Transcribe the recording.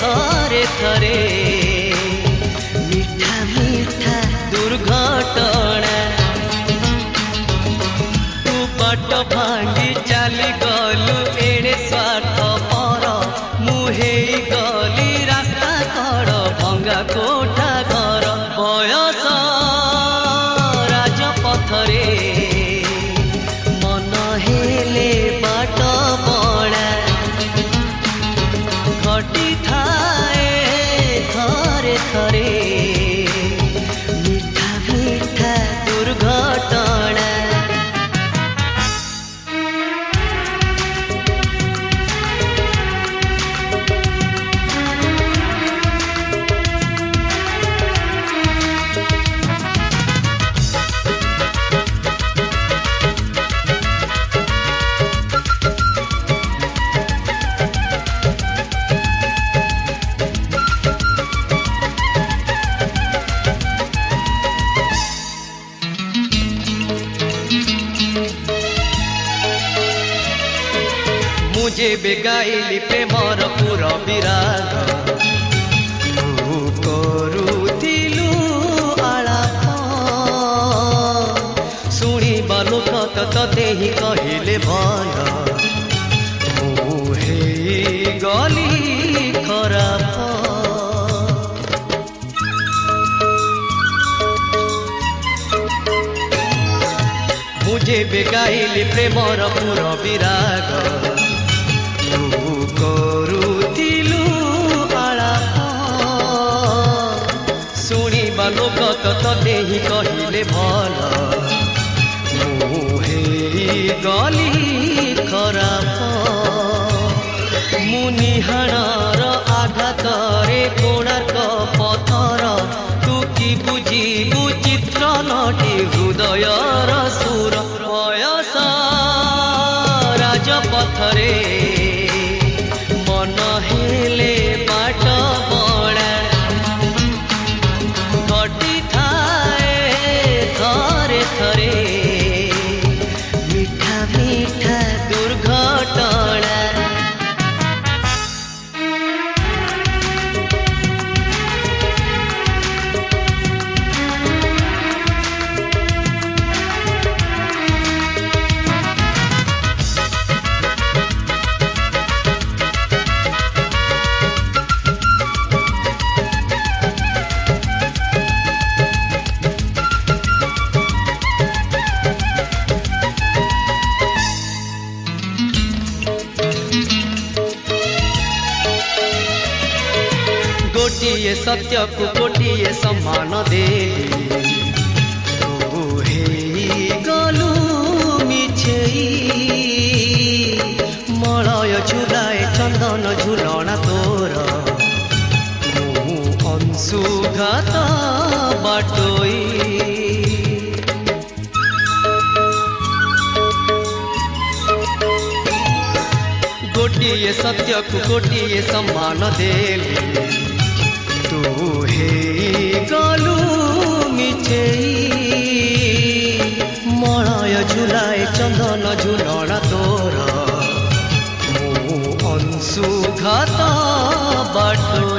थरे थरे मीठा मीठा दुर्घटना तू बाट भांगी चली गलु एड़े स्वार्थ पर मुहे गली रास्ता कड़ भंगा कोठा घर बयस राजपथरे मन हेले बाट बड़ा घटी थाए थरे थरे मीठा मीठा दुर्घटना मुझे बेगाइली प्रेमर पूरा विराग तू करुथिलु आलाप शुणिबा लोक तते ही कहले भल मुहे गली खराप मुझे बेगाइली प्रेमर पूरा विराग करुथिलु आलाप शुणिबा लोक तते ही कहले भल मुहे गली खराप मुनिहाणर आघातरे कोणार्क पथर तू कि बुझिबु चित्र नटी हृदयर सुर बयस राजपथरे मन हेले बाट बड़ा घटी थाए थरे थरे मीठा मीठा दुर्घटना गोटिए सत्य को गोटिए सम्मान दे तू हे गलु मिछेई मलय झुलाए चंदन झुलना तोर मु अंशुघात बाटोई गोटिए सत्य को गोटिए सम्मान देले तू हे गलु मिछेई मलय झुलाए चंदन झुलना तोर मु अंशुघात बाटो